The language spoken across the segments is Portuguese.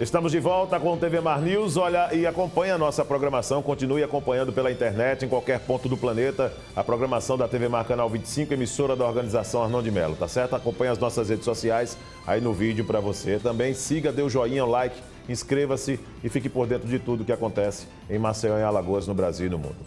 Estamos de volta com o TV Mar News. Olha, e acompanhe a nossa programação. Continue acompanhando pela internet, em qualquer ponto do planeta, a programação da TV Mar Canal 25, emissora da organização Arnon de Melo, tá certo? Acompanhe as nossas redes sociais aí no vídeo para você. Também siga, dê o joinha, o like, inscreva-se e fique por dentro de tudo que acontece em Maceió, em Alagoas, no Brasil e no mundo.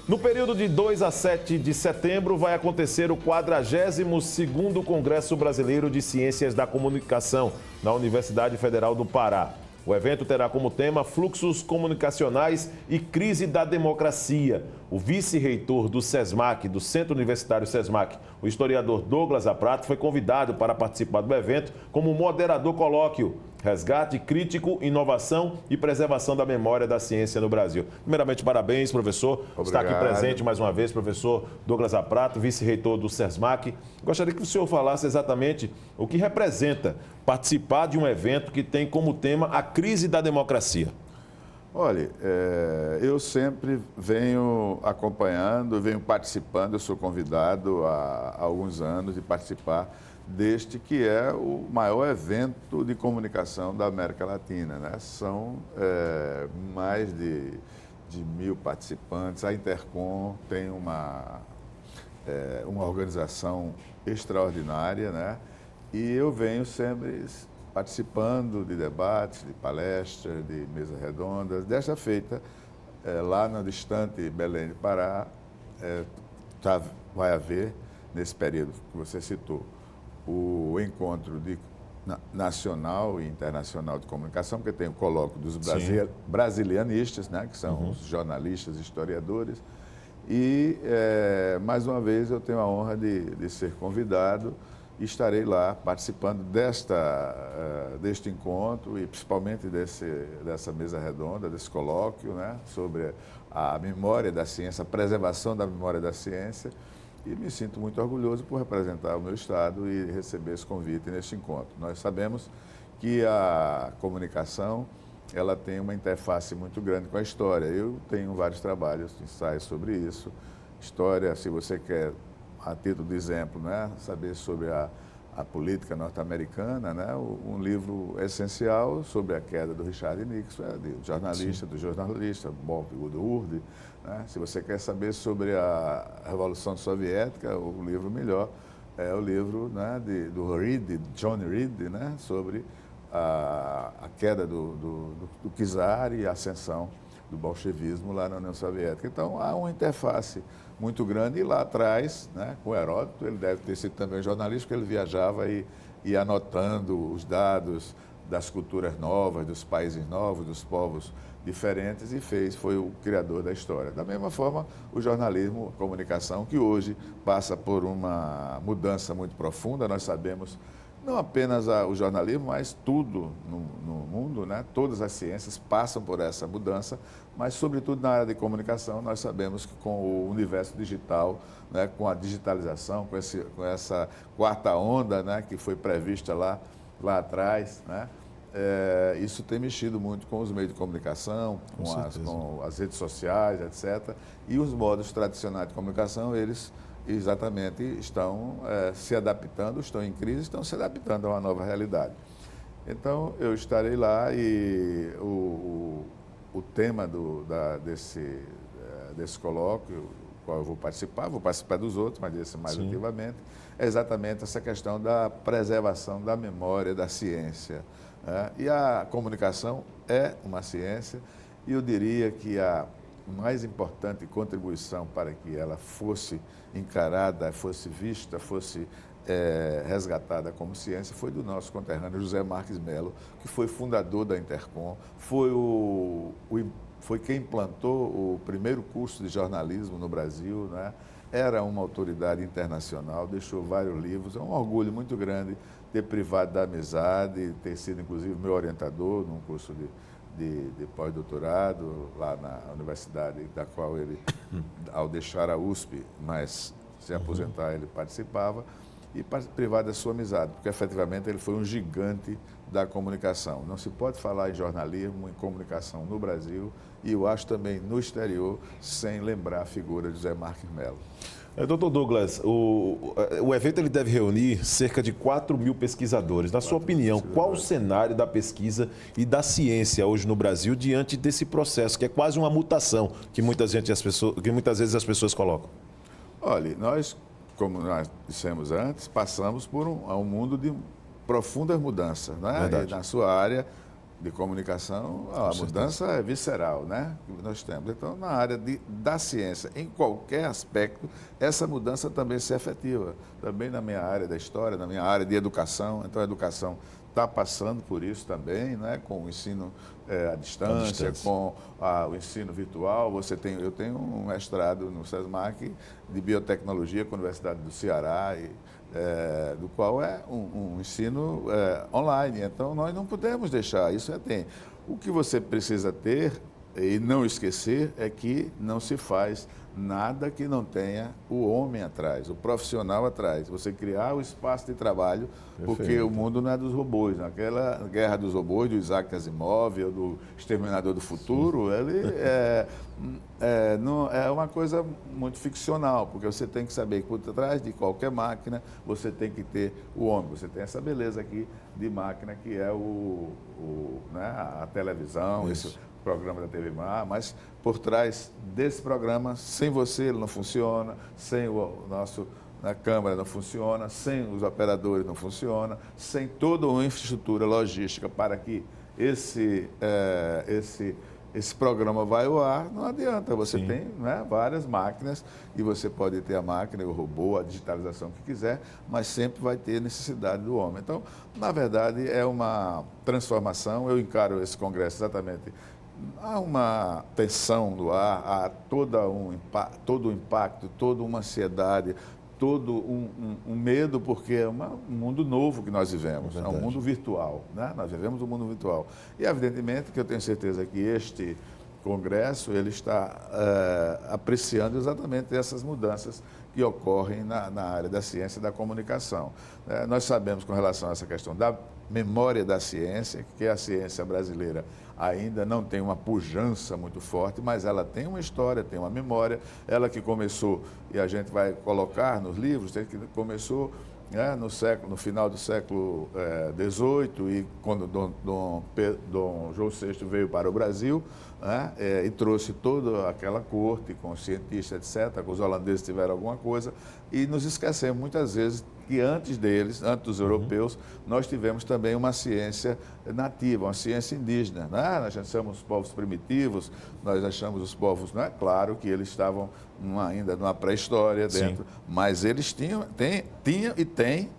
No período de 2 a 7 de setembro vai acontecer o 42º Congresso Brasileiro de Ciências da Comunicação na Universidade Federal do Pará. O evento terá como tema Fluxos Comunicacionais e Crise da Democracia. O vice-reitor do SESMAC, do Centro Universitário SESMAC, o historiador Douglas Aprato, foi convidado para participar do evento como moderador colóquio Resgate Crítico, Inovação e Preservação da Memória da Ciência no Brasil. Primeiramente, parabéns, professor. Obrigado. Está aqui presente mais uma vez, professor Douglas Aprato, vice-reitor do SESMAC. Gostaria que o senhor falasse exatamente o que representa participar de um evento que tem como tema a crise da democracia. Olha, eu sempre venho acompanhando, venho participando, eu sou convidado há alguns anos de participar deste que é o maior evento de comunicação da América Latina, né? São mais de 1.000 participantes. A Intercom tem uma organização extraordinária, né? E eu venho sempre participando de debates, de palestras, de mesas redondas. Desta feita, lá no distante Belém do Pará, vai haver, nesse período que você citou, o encontro nacional e internacional de comunicação, porque tem o colóquio dos brasilianistas, né, que são os jornalistas, historiadores, e, mais uma vez, eu tenho a honra de ser convidado e estarei lá participando deste encontro e principalmente dessa mesa redonda, desse colóquio, né, sobre a memória da ciência, a preservação da memória da ciência. E me sinto muito orgulhoso por representar o meu estado e receber esse convite neste encontro. Nós sabemos que a comunicação ela tem uma interface muito grande com a história. Eu tenho vários trabalhos, ensaios sobre isso. História, se você quer, a título de exemplo, né, saber sobre a política norte-americana, né, um livro essencial sobre a queda do Richard Nixon, do jornalista Bob Woodward. Né? Se você quer saber sobre a Revolução Soviética, o livro melhor é o livro, né, do Reed, John Reed, né, sobre a queda do czar e a ascensão do bolchevismo lá na União Soviética. Então, há uma interface muito grande e lá atrás, né, com Heródoto, ele deve ter sido também jornalista, porque ele viajava e ia anotando os dados das culturas novas, dos países novos, dos povos diferentes e foi o criador da história. Da mesma forma, o jornalismo, a comunicação, que hoje passa por uma mudança muito profunda, nós sabemos, não apenas o jornalismo, mas tudo no mundo, né? Todas as ciências passam por essa mudança, mas, sobretudo, na área de comunicação, nós sabemos que com o universo digital, né, com a digitalização, com essa quarta onda, né, que foi prevista lá atrás, né, isso tem mexido muito com os meios de comunicação, com as redes sociais, etc. E os modos tradicionais de comunicação, eles exatamente estão se adaptando, estão em crise, estão se adaptando a uma nova realidade. Então, eu estarei lá e o tema desse colóquio, qual eu vou participar dos outros, mas desse mais ativamente, é exatamente essa questão da preservação da memória da ciência. Né? E a comunicação é uma ciência, e eu diria que a mais importante contribuição para que ela fosse encarada, fosse vista, fosse resgatada como ciência, foi do nosso conterrâneo José Marques Melo, que foi fundador da Intercom, foi quem implantou o primeiro curso de jornalismo no Brasil, né? Era uma autoridade internacional, deixou vários livros, é um orgulho muito grande ter privado da amizade, ter sido inclusive meu orientador num curso de pós-doutorado lá na universidade da qual ele, ao deixar a USP, mas se aposentar, ele participava, e privar da sua amizade, porque efetivamente ele foi um gigante da comunicação. Não se pode falar em jornalismo, em comunicação no Brasil, e eu acho também no exterior, sem lembrar a figura de José Marques Melo. Doutor Douglas, o evento ele deve reunir cerca de 4 mil pesquisadores. Na sua opinião, qual o cenário da pesquisa e da ciência hoje no Brasil diante desse processo, que é quase uma mutação que muitas vezes as pessoas colocam? Olha, nós, como nós dissemos antes, passamos por um mundo de profundas mudanças, né? E na sua área de comunicação, a mudança é visceral, né? Que nós temos. Então, na área da ciência, em qualquer aspecto, essa mudança também se efetiva. Também na minha área da história, na minha área de educação. Então, a educação está passando por isso também, né? Com o ensino à distância, com o ensino virtual. Eu tenho um mestrado no SESMAC de biotecnologia com a Universidade do Ceará, do qual é um ensino online. Então, nós não podemos deixar, O que você precisa ter e não esquecer é que não se faz nada que não tenha o homem atrás, o profissional atrás. Você criar o espaço de trabalho, porque o mundo não é dos robôs. Naquela guerra dos robôs, do Isaac Asimov, ou do Exterminador do Futuro, ele é uma coisa muito ficcional, porque você tem que saber que por trás de qualquer máquina você tem que ter o homem. Você tem essa beleza aqui de máquina que é a televisão, esse programa da TV Mar, mas por trás desse programa, sem você ele não funciona, sem a câmera não funciona, sem os operadores não funciona, sem toda uma infraestrutura logística para que esse programa vai ao ar, não adianta. Você tem várias máquinas e você pode ter a máquina, o robô, a digitalização que quiser, mas sempre vai ter necessidade do homem. Então, na verdade, é uma transformação. Eu encaro esse congresso exatamente. Há uma tensão no ar, há todo o impacto, toda uma ansiedade, todo um medo, porque é um mundo novo que nós vivemos, é um mundo virtual, né? Nós vivemos um mundo virtual. E, evidentemente, que eu tenho certeza que este congresso ele está apreciando exatamente essas mudanças que ocorrem na área da ciência e da comunicação. Nós sabemos, com relação a essa questão da memória da ciência, que a ciência brasileira ainda não tem uma pujança muito forte, mas ela tem uma história, tem uma memória. Ela que começou, e a gente vai colocar nos livros, começou no final do século XVIII, e quando Dom João VI veio para o Brasil, e trouxe toda aquela corte com cientistas, etc., com os holandeses tiveram alguma coisa, e nos esquecemos muitas vezes que antes deles, antes dos europeus, nós tivemos também uma ciência nativa, uma ciência indígena. Nós achamos os povos primitivos, nós achamos os povos, claro que eles estavam ainda numa pré-história dentro, mas eles tinham e têm,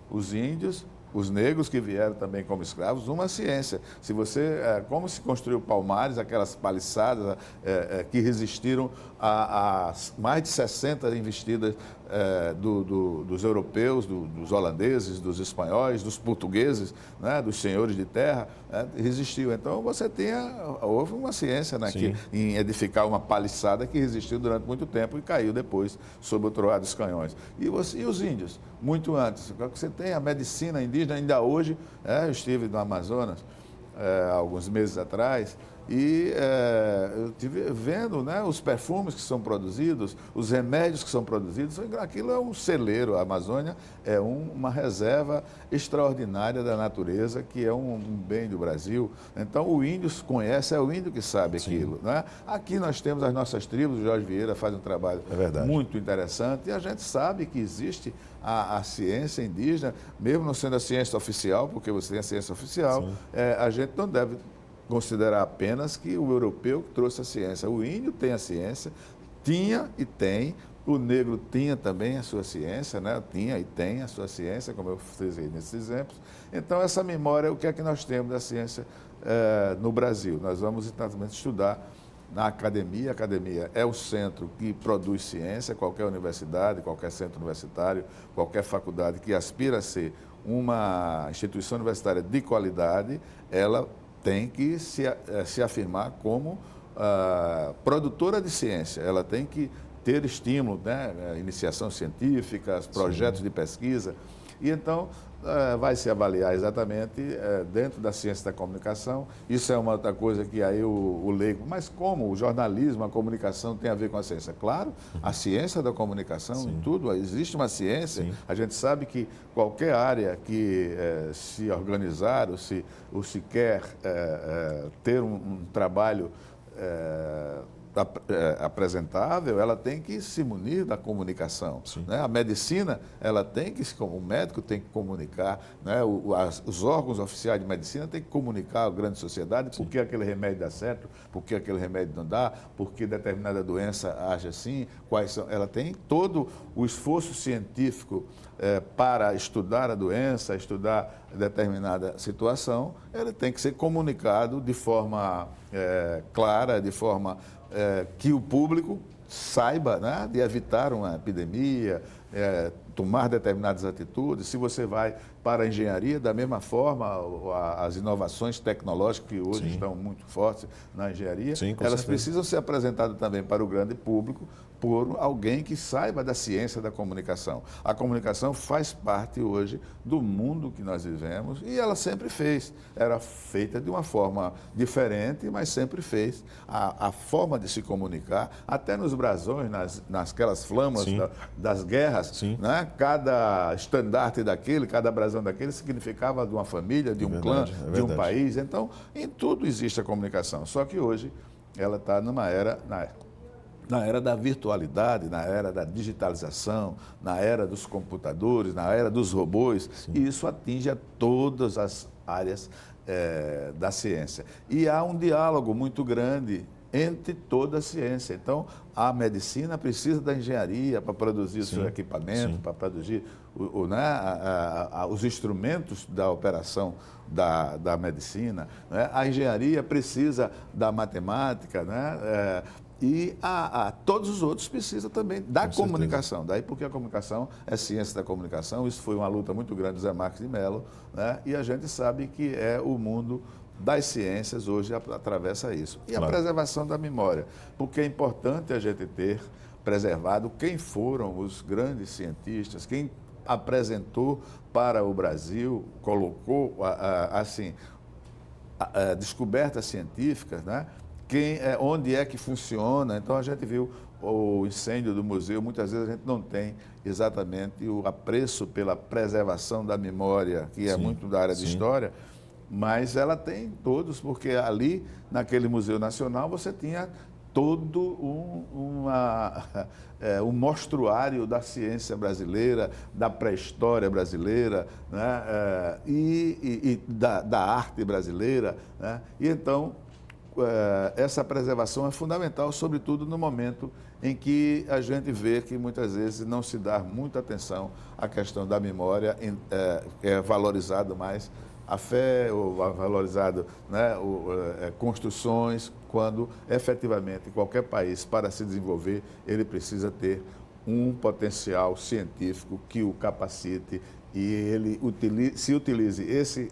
os índios, os negros que vieram também como escravos, uma ciência. Se você, como se construiu Palmares, aquelas paliçadas que resistiram a mais de 60 investidas dos europeus, dos holandeses, dos espanhóis, dos portugueses, dos senhores de terra, resistiu. Então, houve uma ciência em edificar uma paliçada que resistiu durante muito tempo e caiu depois sob o troar dos canhões. E os índios? Muito antes. Você tem a medicina indígena, ainda hoje, eu estive no Amazonas há alguns meses atrás, e eu estive vendo os perfumes que são produzidos, os remédios que são produzidos. Aquilo é um celeiro. A Amazônia é uma reserva extraordinária da natureza, que é um bem do Brasil. Então, o índio conhece, é o índio que sabe aquilo. Aqui nós temos as nossas tribos, o Jorge Vieira faz um trabalho muito interessante, e a gente sabe que existe a ciência indígena, mesmo não sendo a ciência oficial, porque você tem a ciência oficial, a gente não deve considerar apenas que o europeu trouxe a ciência. O índio tem a ciência, tinha e tem, o negro tinha também a sua ciência, tinha e tem a sua ciência, como eu fiz nesses exemplos. Então, essa memória, o que é que nós temos da ciência no Brasil? Nós vamos, exatamente, estudar na academia. A academia é o centro que produz ciência. Qualquer universidade, qualquer centro universitário, qualquer faculdade que aspira a ser uma instituição universitária de qualidade, ela tem que se afirmar como produtora de ciência. Ela tem que ter estímulo, iniciação científica, projetos de pesquisa. E então vai se avaliar exatamente dentro da ciência da comunicação. Isso é uma outra coisa que aí o leigo... Mas como o jornalismo, a comunicação tem a ver com a ciência? Claro, a ciência da comunicação, em tudo, existe uma ciência. Sim. A gente sabe que qualquer área que se organizar ou se quer ter um trabalho apresentável, ela tem que se munir da comunicação, né? A medicina, ela tem que, o médico tem que comunicar, né? Os órgãos oficiais de medicina têm que comunicar à grande sociedade por que aquele remédio dá certo, por que aquele remédio não dá, por que determinada doença age assim, quais são. Ela tem todo o esforço científico para estudar a doença, estudar determinada situação, ele tem que ser comunicado de forma clara, de forma que o público saiba, né, de evitar uma epidemia, tomar determinadas atitudes. Se você vai para a engenharia, da mesma forma, as inovações tecnológicas que hoje estão muito fortes na engenharia, elas precisam ser apresentadas também para o grande público por alguém que saiba da ciência da comunicação. A comunicação faz parte hoje do mundo que nós vivemos e ela sempre fez. Era feita de uma forma diferente, mas sempre fez. A forma de se comunicar, até nos brasões, nasquelas flamas das guerras, né? Cada estandarte daquele, cada brasão daquele significava de uma família, de um clã, de um país. Então, em tudo existe a comunicação. Só que hoje ela está numa era... Na era da virtualidade, na era da digitalização, na era dos computadores, na era dos robôs, e isso atinge a todas as áreas da ciência. E há um diálogo muito grande entre toda a ciência. Então, a medicina precisa da engenharia para produzir o seu equipamento, para produzir os instrumentos da operação da medicina, né? A engenharia precisa da matemática, né? E todos os outros precisam também da comunicação. Daí porque a comunicação é ciência da comunicação. Isso foi uma luta muito grande do Zé Marques de Mello, né? E a gente sabe que o mundo das ciências hoje atravessa isso. E a preservação da memória, porque é importante a gente ter preservado quem foram os grandes cientistas, quem apresentou para o Brasil, colocou descobertas científicas, né? Onde é que funciona. Então, a gente viu o incêndio do museu, muitas vezes a gente não tem exatamente o apreço pela preservação da memória, que é muito da área de história, mas ela tem todos, porque ali, naquele Museu Nacional, você tinha todo um mostruário da ciência brasileira, da pré-história brasileira, né? E da arte brasileira, né? E então, essa preservação é fundamental, sobretudo no momento em que a gente vê que muitas vezes não se dá muita atenção à questão da memória, é valorizado mais a fé, ou valorizado, né, construções, quando efetivamente qualquer país, para se desenvolver, ele precisa ter um potencial científico que o capacite e ele se utilize esse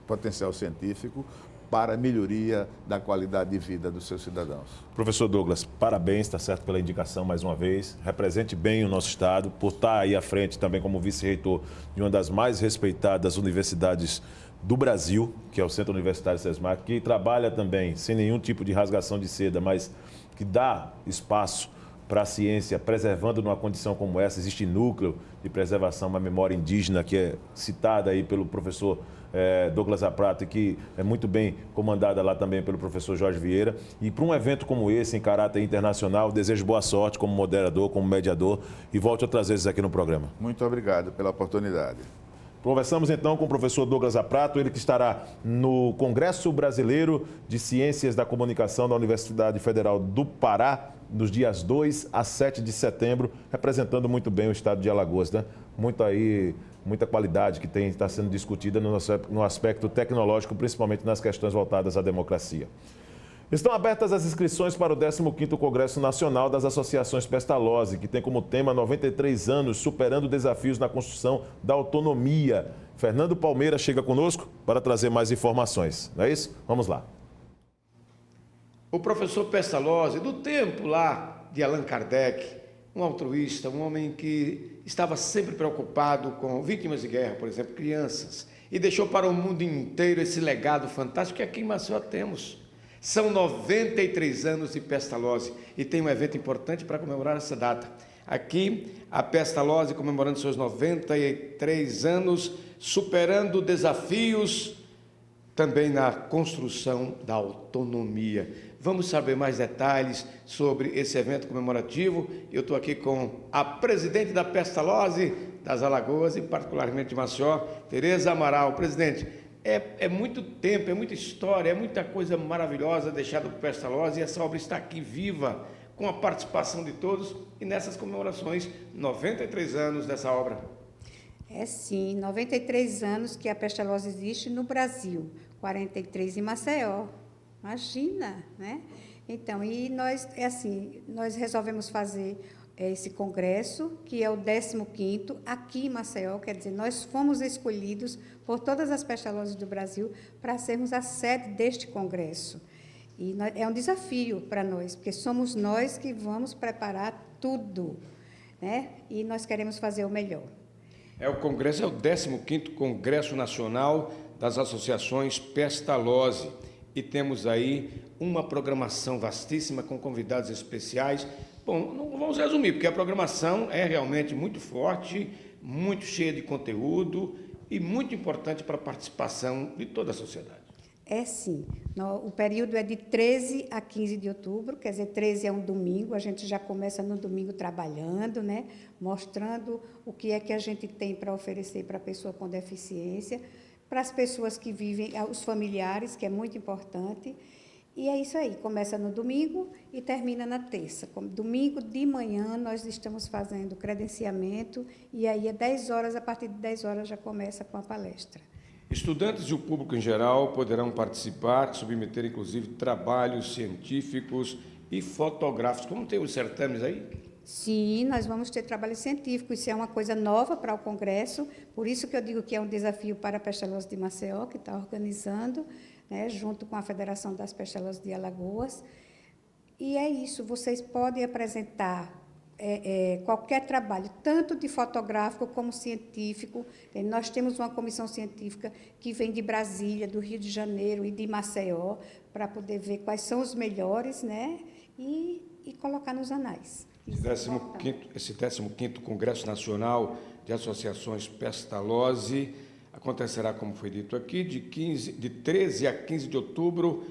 potencial científico para a melhoria da qualidade de vida dos seus cidadãos. Professor Douglas, parabéns, está certo, pela indicação mais uma vez. Represente bem o nosso estado, por estar aí à frente também como vice-reitor de uma das mais respeitadas universidades do Brasil, que é o Centro Universitário SESMAC, que trabalha também sem nenhum tipo de rasgação de seda, mas que dá espaço para a ciência, preservando numa condição como essa. Existe núcleo de preservação da memória indígena, que é citada aí pelo professor Douglas Zaprato, que é muito bem comandada lá também pelo professor Jorge Vieira. E para um evento como esse, em caráter internacional, desejo boa sorte como moderador, como mediador, e volte outras vezes aqui no programa. Muito obrigado pela oportunidade. Conversamos então com o professor Douglas Zaprato, ele que estará no Congresso Brasileiro de Ciências da Comunicação da Universidade Federal do Pará, nos dias 2 a 7 de setembro, representando muito bem o estado de Alagoas, né? Muita qualidade que está sendo discutida no aspecto tecnológico, principalmente nas questões voltadas à democracia. Estão abertas as inscrições para o 15º Congresso Nacional das Associações Pestalozzi, que tem como tema 93 anos, superando desafios na construção da autonomia. Fernando Palmeira chega conosco para trazer mais informações. Não é isso? Vamos lá. O professor Pestalozzi, do tempo lá de Allan Kardec, um altruísta, um homem que estava sempre preocupado com vítimas de guerra, por exemplo, crianças, e deixou para o mundo inteiro esse legado fantástico que aqui em Maceió temos. São 93 anos de Pestalozzi e tem um evento importante para comemorar essa data. Aqui, a Pestalozzi comemorando seus 93 anos, superando desafios também na construção da autonomia. Vamos saber mais detalhes sobre esse evento comemorativo. Eu estou aqui com a presidente da Pestalozzi das Alagoas e particularmente de Maceió, Tereza Amaral. Presidente, é muito tempo, é muita história, é muita coisa maravilhosa deixada por Pestalozzi e essa obra está aqui viva, com a participação de todos e nessas comemorações, 93 anos dessa obra. É sim, 93 anos que a Pestalozzi existe no Brasil, 43 em Maceió. Imagina, né? Então, e nós, nós resolvemos fazer esse congresso, que é o 15º, aqui em Maceió, quer dizer, nós fomos escolhidos por todas as Pestalozzi do Brasil para sermos a sede deste congresso. E é um desafio para nós, porque somos nós que vamos preparar tudo, né? E nós queremos fazer o melhor. O congresso é o 15º Congresso Nacional das Associações Pestalozzi. E temos aí uma programação vastíssima com convidados especiais. Bom, não vamos resumir, porque a programação é realmente muito forte, muito cheia de conteúdo e muito importante para a participação de toda a sociedade. É sim. O período é de 13 a 15 de outubro, quer dizer, 13 é um domingo, a gente já começa no domingo trabalhando, né? Mostrando o que é que a gente tem para oferecer para a pessoa com deficiência, para as pessoas que vivem, os familiares, que é muito importante. E é isso aí, começa no domingo e termina na terça. Domingo de manhã nós estamos fazendo credenciamento e aí é 10 horas, a partir de 10 horas já começa com a palestra. Estudantes e o público em geral poderão participar, submeter inclusive trabalhos científicos e fotográficos. Como tem os certames aí? Sim, nós vamos ter trabalho científico, isso é uma coisa nova para o Congresso, por isso que eu digo que é um desafio para a Pestalozzi de Maceió, que está organizando, né, junto com a Federação das Pestalozzi de Alagoas. E é isso, vocês podem apresentar qualquer trabalho, tanto de fotográfico como científico. Nós temos uma comissão científica que vem de Brasília, do Rio de Janeiro e de Maceió, para poder ver quais são os melhores, né, e colocar nos anais. Esse 15º Congresso Nacional de Associações Pestalozzi acontecerá, como foi dito aqui, de 13 a 15 de outubro,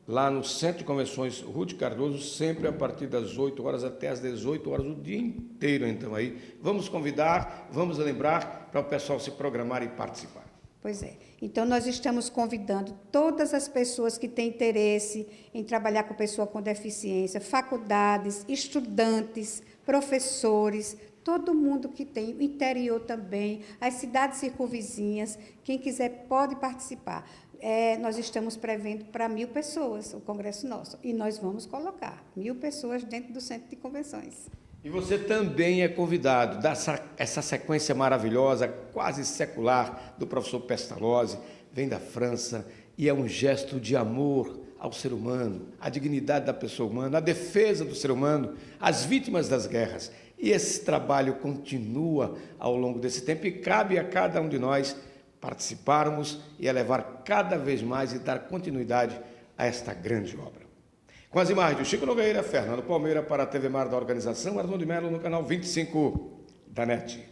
lá no Centro de Convenções Ruth Cardoso, sempre a partir das 8 horas até as 18 horas, o dia inteiro. Então, aí, vamos convidar, vamos lembrar para o pessoal se programar e participar. Pois é. Então, nós estamos convidando todas as pessoas que têm interesse em trabalhar com pessoa com deficiência, faculdades, estudantes, professores, todo mundo que tem, o interior também, as cidades circunvizinhas, quem quiser pode participar. Nós estamos prevendo para 1.000 pessoas o congresso nosso, e nós vamos colocar 1.000 pessoas dentro do Centro de Convenções. E você também é convidado, essa sequência maravilhosa, quase secular, do professor Pestalozzi, vem da França, e é um gesto de amor ao ser humano, à dignidade da pessoa humana, à defesa do ser humano, às vítimas das guerras. E esse trabalho continua ao longo desse tempo e cabe a cada um de nós participarmos e elevar cada vez mais e dar continuidade a esta grande obra. Com as imagens de Chico Nogueira, Fernando Palmeira para a TV Mar da organização, Arnon de Melo no canal 25 da NET.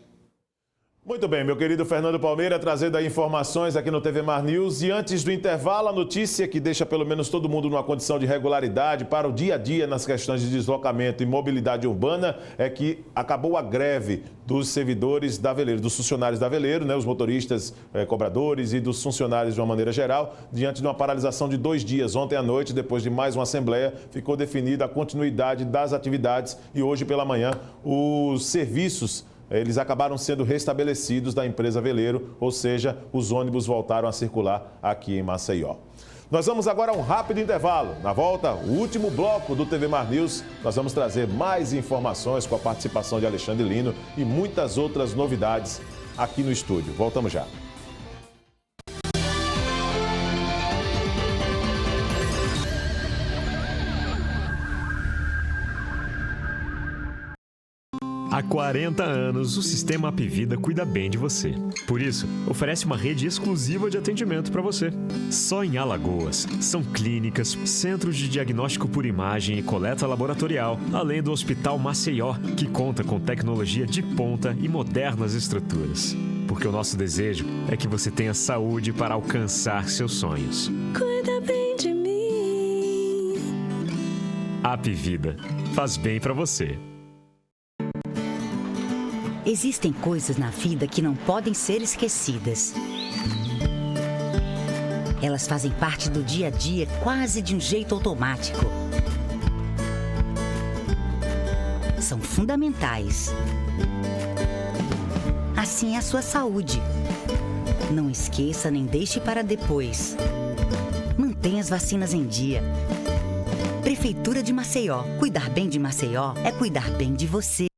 Muito bem, meu querido Fernando Palmeira, trazendo aí informações aqui no TV Mar News. E antes do intervalo, a notícia que deixa pelo menos todo mundo numa condição de regularidade para o dia a dia nas questões de deslocamento e mobilidade urbana é que acabou a greve dos servidores da Veleiro, dos funcionários da Veleiro, né, os motoristas, cobradores e dos funcionários de uma maneira geral, diante de uma paralisação de 2 dias. Ontem à noite, depois de mais uma assembleia, ficou definida a continuidade das atividades e hoje pela manhã os serviços eles acabaram sendo restabelecidos da empresa Veleiro, ou seja, os ônibus voltaram a circular aqui em Maceió. Nós vamos agora a um rápido intervalo. Na volta, o último bloco do TV Mar News, nós vamos trazer mais informações com a participação de Alexandre Lino e muitas outras novidades aqui no estúdio. Voltamos já. Há 40 anos, o Sistema Apvida cuida bem de você. Por isso, oferece uma rede exclusiva de atendimento para você. Só em Alagoas, são clínicas, centros de diagnóstico por imagem e coleta laboratorial, além do Hospital Maceió, que conta com tecnologia de ponta e modernas estruturas. Porque o nosso desejo é que você tenha saúde para alcançar seus sonhos. Cuida bem de mim. Apvida. Faz bem para você. Existem coisas na vida que não podem ser esquecidas. Elas fazem parte do dia a dia quase de um jeito automático. São fundamentais. Assim é a sua saúde. Não esqueça nem deixe para depois. Mantenha as vacinas em dia. Prefeitura de Maceió. Cuidar bem de Maceió é cuidar bem de você.